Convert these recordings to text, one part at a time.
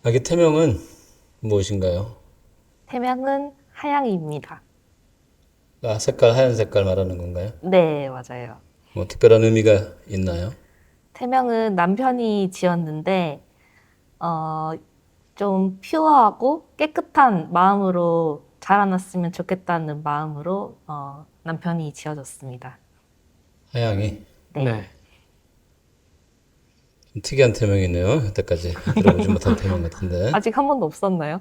아기 태명은 무엇인가요? 태명은 하양이입니다. 아, 색깔, 하얀 색깔 말하는 건가요? 네, 맞아요. 뭐 특별한 의미가 있나요? 태명은 남편이 지었는데, 어, 좀 퓨어하고 깨끗한 마음으로 자라났으면 좋겠다는 마음으로 남편이 지어줬습니다. 하양이. 네. 네. 좀 특이한 태명이네요. 여태까지 들어보지 못한 태명 같은데. 아직 한 번도 없었나요?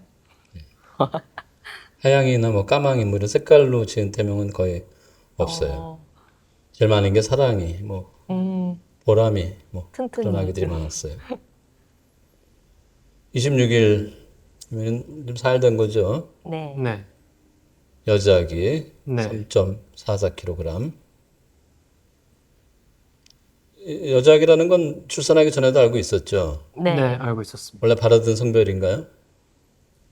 하양이나 뭐 까망이 뭐 이런 색깔로 지은 태명은 거의 없어요. 어, 제일 많은 게 사랑이, 뭐 보람이, 뭐 그런 튼튼이. 아기들이 많았어요. 26일이면 좀 살 된 거죠. 네. 네. 여자아기 네. 3.44kg. 여자아기라는 건 출산하기 전에도 알고 있었죠. 네. 네, 알고 있었습니다. 원래 바라던 성별인가요?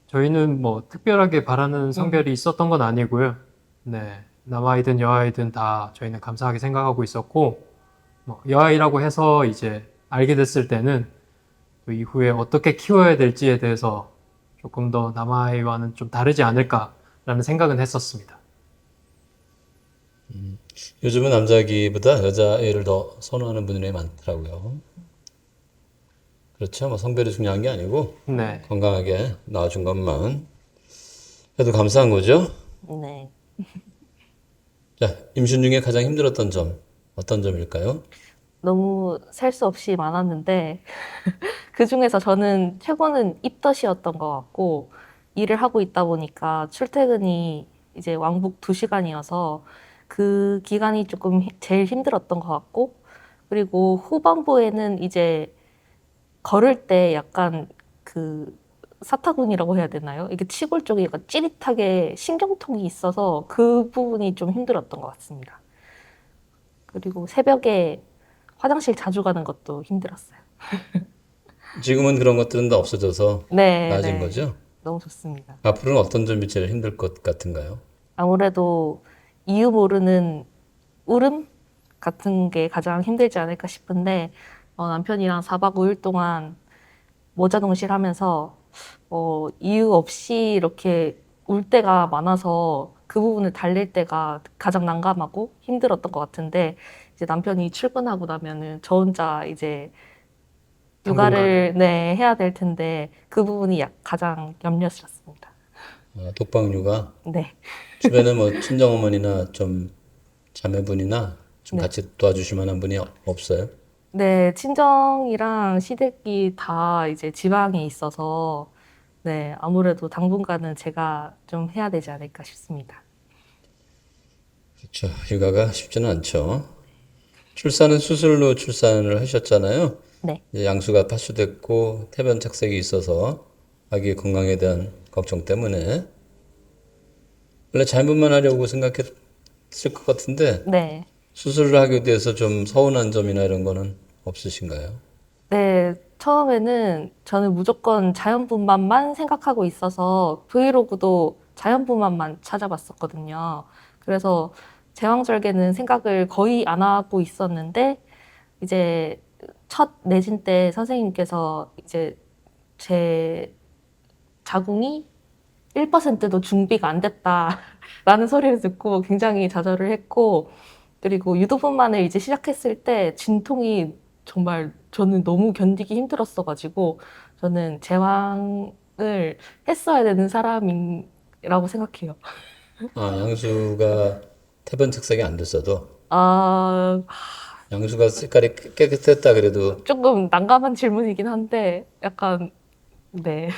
저희는 뭐 특별하게 바라는 성별이 있었던 건 아니고요. 네. 남아이든 여아이든 다 저희는 감사하게 생각하고 있었고, 뭐 여아이라고 해서 이제 알게 됐을 때는 그 이후에 어떻게 키워야 될지에 대해서 조금 더 남아이와는 좀 다르지 않을까라는 생각은 했었습니다. 요즘은 남자아기보다 여자애를 더 선호하는 분들이 많더라고요. 그렇죠. 뭐 성별이 중요한 게 아니고 네. 건강하게 낳아준 것만 해도 감사한 거죠. 네. 자, 임신 중에 가장 힘들었던 점 어떤 점일까요? 너무 셀 수 없이 많았는데, 그 중에서 저는 최고는 입덧이었던 것 같고, 일을 하고 있다 보니까 출퇴근이 이제 왕복 2시간이어서 그 기간이 조금 제일 힘들었던 것 같고, 그리고 후반부에는 이제 걸을 때 약간 그 사타구니라고 해야 되나요? 이게 치골 쪽에 약간 찌릿하게 신경통이 있어서 그 부분이 좀 힘들었던 것 같습니다. 그리고 새벽에 화장실 자주 가는 것도 힘들었어요. 지금은 그런 것들은 다 없어져서 네, 나아진 네. 거죠. 너무 좋습니다. 앞으로는 어떤 점이 제일 힘들 것 같은가요? 아무래도 이유 모르는 울음 같은 게 가장 힘들지 않을까 싶은데, 남편이랑 4박 5일 동안 모자동실 하면서, 이유 없이 이렇게 울 때가 많아서 그 부분을 달랠 때가 가장 난감하고 힘들었던 것 같은데, 이제 남편이 출근하고 나면은 저 혼자 이제 당분간은. 육아를 네, 해야 될 텐데, 그 부분이 가장 염려스럽습니다. 아, 독박육아. 네. 주변에 뭐 친정어머니나 좀 자매분이나 좀 네. 같이 도와주실 만한 분이 없어요? 네, 친정이랑 시댁이 다 이제 지방에 있어서, 네, 아무래도 당분간은 제가 좀 해야 되지 않을까 싶습니다. 그렇죠. 육아가 쉽지는 않죠. 출산은 수술로 출산을 하셨잖아요. 네. 이제 양수가 파수됐고 태변 착색이 있어서 아기 건강에 대한 걱정 때문에 원래 자연분만 하려고 생각했을 것 같은데 네. 수술을 하게 돼서 좀 서운한 점이나 이런 거는 없으신가요? 네, 처음에는 저는 무조건 자연분만만 생각하고 있어서 브이로그도 자연분만만 찾아봤었거든요. 그래서 제왕절개는 생각을 거의 안 하고 있었는데, 이제 첫 내진 때 선생님께서 이제 제 자궁이 1%도 준비가 안 됐다라는 소리를 듣고 굉장히 좌절을 했고, 그리고 유도분만을 이제 시작했을 때 진통이 정말 저는 너무 견디기 힘들었어가지고, 저는 제왕을 했어야 되는 사람이라고 생각해요. 아, 양수가 태변 착색이 안 됐어도 아, 양수가 색깔이 깨끗했다 그래도 조금 난감한 질문이긴 한데, 약간, 네.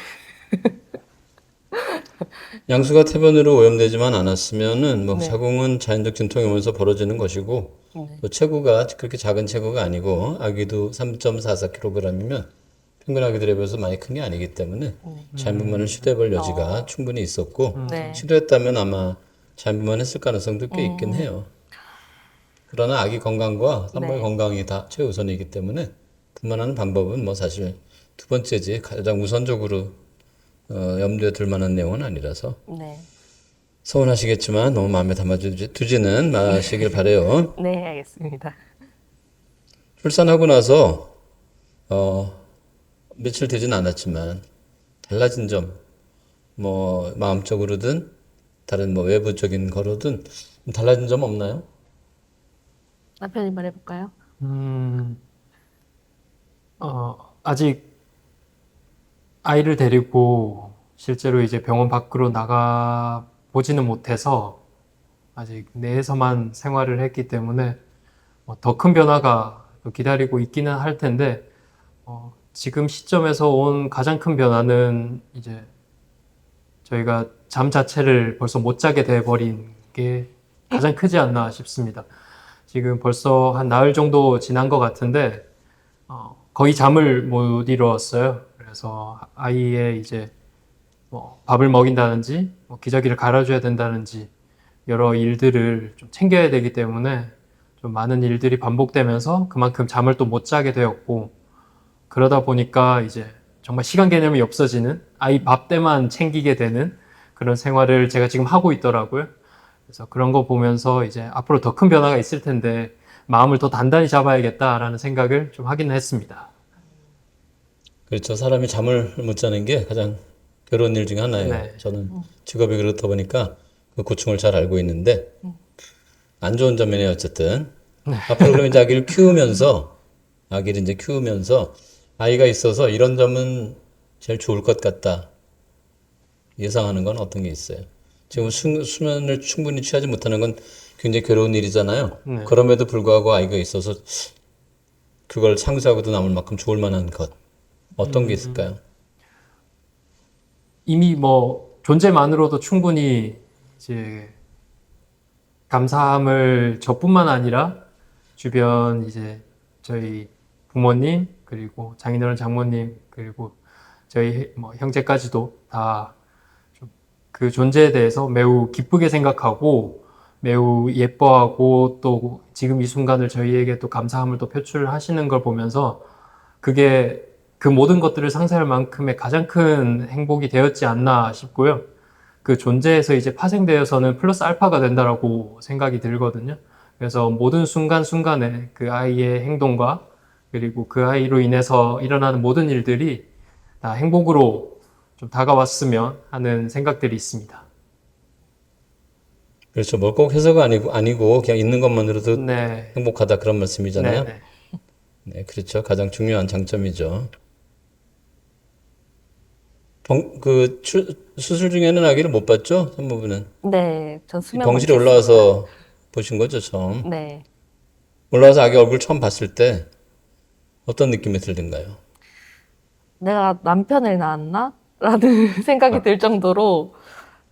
양수가 태변으로 오염되지만 않았으면은 뭐 네. 자궁은 자연적 진통이 오면서 벌어지는 것이고 네. 또 체구가 그렇게 작은 체구가 아니고 아기도 3.44kg이면 평균 아기들에 비해서 많이 큰 게 아니기 때문에 네. 자연분만을 시도해볼 여지가 어, 충분히 있었고 네. 시도했다면 아마 자연분만 했을 가능성도 꽤 있긴 음, 해요. 그러나 아기 건강과 산모의 네. 건강이 다 최우선이기 때문에 분만하는 방법은 뭐 사실 두 번째지 가장 우선적으로 염두에 둘 만한 내용은 아니라서 네. 서운하시겠지만 너무 마음에 두지는 마시길 바래요. 네, 알겠습니다. 출산하고 나서 며칠 되진 않았지만 달라진 점, 뭐 마음적으로든 다른 뭐 외부적인 거로든 달라진 점 없나요? 남편이 말해볼까요? 아직 아이를 데리고 실제로 이제 병원 밖으로 나가 보지는 못해서 아직 내에서만 생활을 했기 때문에 더 큰 변화가 또 기다리고 있기는 할 텐데 지금 시점에서 온 가장 큰 변화는 이제 저희가 잠 자체를 벌써 못 자게 돼버린 게 가장 크지 않나 싶습니다. 지금 벌써 한 나흘 정도 지난 것 같은데 거의 잠을 못 이루었어요. 그래서 아이의 이제 뭐 밥을 먹인다든지 뭐 기저귀를 갈아줘야 된다든지 여러 일들을 좀 챙겨야 되기 때문에 좀 많은 일들이 반복되면서 그만큼 잠을 또 못 자게 되었고 그러다 보니까 이제 정말 시간 개념이 없어지는 아이 밥 때만 챙기게 되는 그런 생활을 제가 지금 하고 있더라고요. 그래서 그런 거 보면서 이제 앞으로 더 큰 변화가 있을 텐데 마음을 더 단단히 잡아야겠다라는 생각을 좀 하긴 했습니다. 그렇죠. 사람이 잠을 못 자는 게 가장 괴로운 일 중에 하나예요. 네. 저는 직업이 그렇다 보니까 그 고충을 잘 알고 있는데 안 좋은 점이네요. 어쨌든 앞으로 그럼 이제 아기를 이제 키우면서 아이가 있어서 이런 점은 제일 좋을 것 같다. 예상하는 건 어떤 게 있어요? 지금 수면을 충분히 취하지 못하는 건 굉장히 괴로운 일이잖아요. 네. 그럼에도 불구하고 아이가 있어서 그걸 상쇄하고도 남을 만큼 좋을 만한 것. 어떤 게 있을까요? 이미 뭐 존재만으로도 충분히 이제 감사함을 저뿐만 아니라 주변 이제 저희 부모님 그리고 장인어른 장모님 그리고 저희 뭐 형제까지도 다 그 존재에 대해서 매우 기쁘게 생각하고 매우 예뻐하고 또 지금 이 순간을 저희에게 또 감사함을 또 표출하시는 걸 보면서 그게 그 모든 것들을 상쇄할 만큼의 가장 큰 행복이 되었지 않나 싶고요. 그 존재에서 이제 파생되어서는 플러스 알파가 된다라고 생각이 들거든요. 그래서 모든 순간순간에 그 아이의 행동과 그리고 그 아이로 인해서 일어나는 모든 일들이 다 행복으로 좀 다가왔으면 하는 생각들이 있습니다. 그렇죠. 뭘 꼭 해서가 아니고 그냥 있는 것만으로도 네. 행복하다 그런 말씀이잖아요. 네. 네, 그렇죠. 가장 중요한 장점이죠. 수술 중에는 아기를 못 봤죠? 산모분은. 네, 전 수면 병실에 올라와서 보신 거죠, 처음. 네. 올라와서 아기 얼굴 처음 봤을 때 어떤 느낌이 들던가요? 내가 남편을 낳았나? 라는 생각이 들 정도로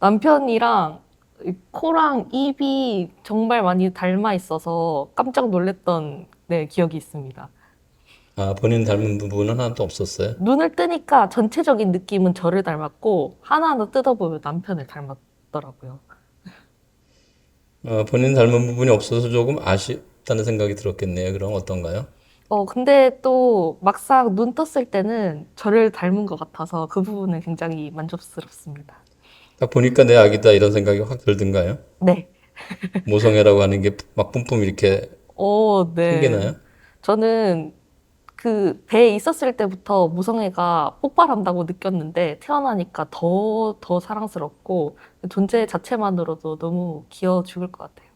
남편이랑 이 코랑 입이 정말 많이 닮아 있어서 깜짝 놀랐던 네, 기억이 있습니다. 아, 본인 닮은 부분은 하나도 없었어요? 눈을 뜨니까 전체적인 느낌은 저를 닮았고 하나하나 뜯어보면 남편을 닮았더라고요. 본인 닮은 부분이 없어서 조금 아쉽다는 생각이 들었겠네요. 그럼 어떤가요? 근데 또 막상 눈 떴을 때는 저를 닮은 것 같아서 그 부분은 굉장히 만족스럽습니다. 딱 보니까 내 아기다 이런 생각이 확 들던가요? 네. 모성애라고 하는 게 막 뿜뿜 이렇게 네. 생기나요? 저는 그 배에 있었을 때부터 모성애가 폭발한다고 느꼈는데 태어나니까 더 사랑스럽고 존재 자체만으로도 너무 귀여워 죽을 것 같아요.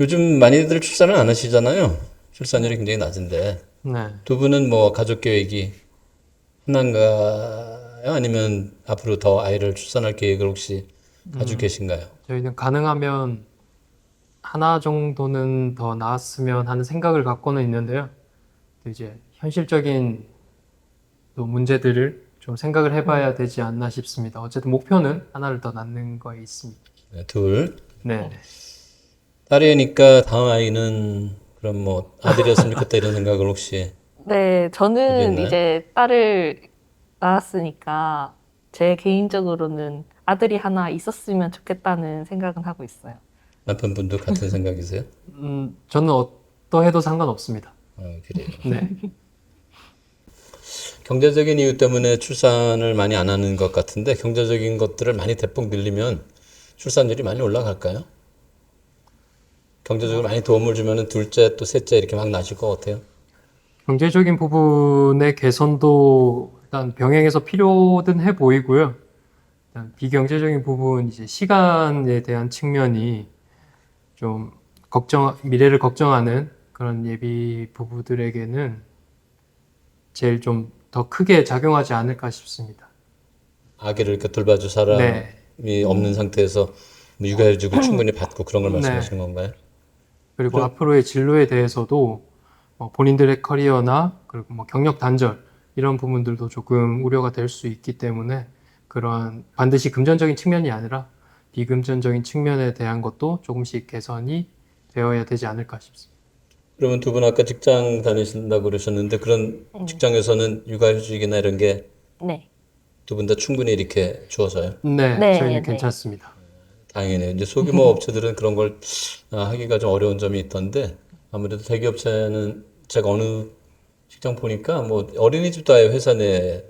요즘 많이들 출산을 안 하시잖아요. 출산율이 굉장히 낮은데. 네. 두 분은 뭐 가족 계획이 하나인가요? 아니면 앞으로 더 아이를 출산할 계획을 혹시 가지고 계신가요? 저희는 가능하면 하나 정도는 더 나았으면 하는 생각을 갖고는 있는데요. 또 이제 현실적인 또 문제들을 좀 생각을 해봐야 되지 않나 싶습니다. 어쨌든 목표는 하나를 더 낳는 거에 있습니다. 네, 둘. 네. 딸이니까 다음 아이는 그럼 뭐 아들이었으면 좋겠다 이런 생각을 혹시 네, 저는 있나요? 이제 딸을 낳았으니까 제 개인적으로는 아들이 하나 있었으면 좋겠다는 생각은 하고 있어요. 남편분도 같은 생각이세요? 저는 어떠해도 상관없습니다. 그래요. 네. 경제적인 이유 때문에 출산을 많이 안 하는 것 같은데 경제적인 것들을 많이 대폭 늘리면 출산율이 많이 올라갈까요? 경제적으로 많이 도움을 주면은 둘째 또 셋째 이렇게 막 나실 것 같아요. 경제적인 부분의 개선도 일단 병행해서 필요는 해 보이고요. 일단 비경제적인 부분, 이제 시간에 대한 측면이 좀 미래를 걱정하는 그런 예비 부부들에게는 제일 좀 더 크게 작용하지 않을까 싶습니다. 아기를 이렇게 돌봐줄 사람이 네. 없는 상태에서 뭐 육아휴직을 충분히 받고 그런 걸 말씀하시는 네. 건가요? 그리고 그럼- 앞으로의 진로에 대해서도 본인들의 커리어나 그리고 뭐 경력 단절 이런 부분들도 조금 우려가 될 수 있기 때문에 그런 반드시 금전적인 측면이 아니라 비금전적인 측면에 대한 것도 조금씩 개선이 되어야 되지 않을까 싶습니다. 그러면 두 분 아까 직장 다니신다고 그러셨는데 그런 직장에서는 육아휴직이나 이런 게 네. 두 분 다 충분히 이렇게 주어져요? 네, 네, 저희는 네. 괜찮습니다. 다행이네요. 이제 소규모 업체들은 그런 걸 하기가 좀 어려운 점이 있던데 아무래도 대기업체는 제가 어느 직장 보니까 뭐 어린이집도 아예 회사 내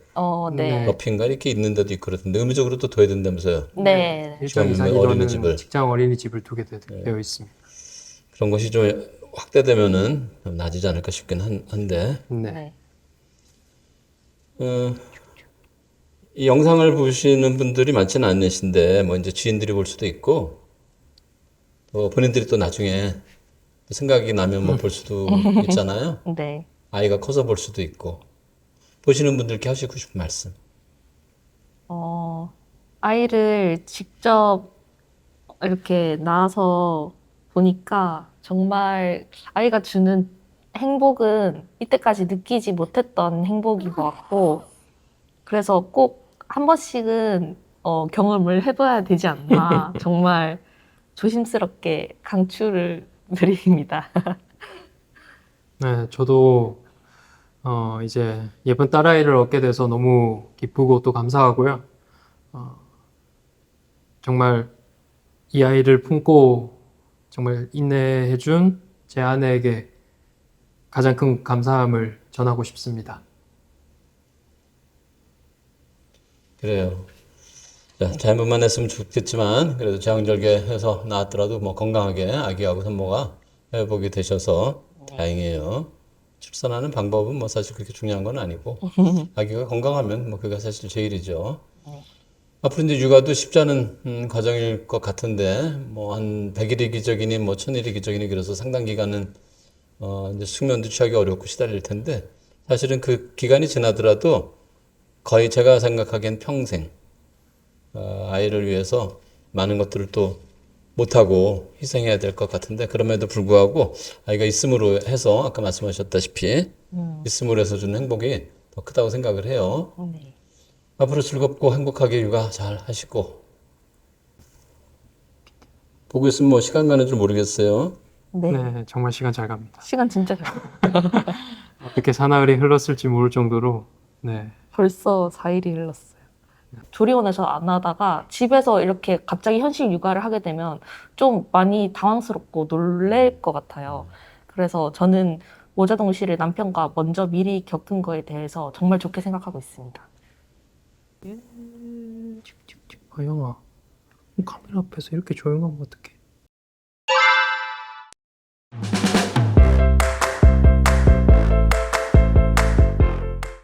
네. 옆인가 이렇게 있는 데도 있고 그렇던데 의무적으로 또 둬야 된다면서요. 네. 일정 이상 좀 이루는 어린이집을. 직장 어린이집을 두게 되어 있습니다. 그런 것이 좀 확대되면은 좀 나아지지 않을까 싶긴 한데 네. 네. 어, 이 영상을 보시는 분들이 많지는 않으신데 뭐 이제 지인들이 볼 수도 있고 또 본인들이 또 나중에 생각이 나면 뭐 볼 수도 있잖아요. 네. 아이가 커서 볼 수도 있고 보시는 분들께 하시고 싶은 말씀. 아이를 직접 이렇게 낳아서 보니까 정말 아이가 주는 행복은 이때까지 느끼지 못했던 행복인 것 같고, 그래서 꼭 한 번씩은 경험을 해봐야 되지 않나. 정말 조심스럽게 강추를 드립니다. 네, 저도 이제 예쁜 딸아이를 얻게 돼서 너무 기쁘고 또 감사하고요. 정말 이 아이를 품고 정말 인내해준 제 아내에게 가장 큰 감사함을 전하고 싶습니다. 그래요. 자, 잘못만 했으면 좋겠지만 그래도 제왕절개해서 나왔더라도 뭐 건강하게 아기하고 산모가 회복이 되셔서 다행이에요. 출산하는 방법은 뭐 사실 그렇게 중요한 건 아니고 아기가 건강하면 뭐 그게 사실 제일이죠. 앞으로 이제 육아도 쉽지 않은 과정일 것 같은데 뭐 한 100일이 기적이니 뭐 1000일이 기적이니 그래서 상당 기간은 이제 숙면도 취하기 어렵고 시달릴 텐데 사실은 그 기간이 지나더라도 거의 제가 생각하기엔 평생 아이를 위해서 많은 것들을 또 못하고 희생해야 될 것 같은데 그럼에도 불구하고 아이가 있음으로 해서 아까 말씀하셨다시피 있음으로 해서 주는 행복이 더 크다고 생각을 해요. 네. 앞으로 즐겁고 행복하게 육아 잘 하시고 보고 있으면 뭐 시간 가는 줄 모르겠어요. 네. 네, 정말 시간 잘 갑니다. 시간 진짜 잘. 어떻게 사나흘이 흘렀을지 모를 정도로 네, 벌써 4일이 흘렀어요. 조리원에서 안 하다가 집에서 이렇게 갑자기 현실 육아를 하게 되면 좀 많이 당황스럽고 놀랄 것 같아요. 그래서 저는 모자동실을 남편과 먼저 미리 겪은 거에 대해서 정말 좋게 생각하고 있습니다. 아영아, 카메라 앞에서 이렇게 조용하면 어떡해?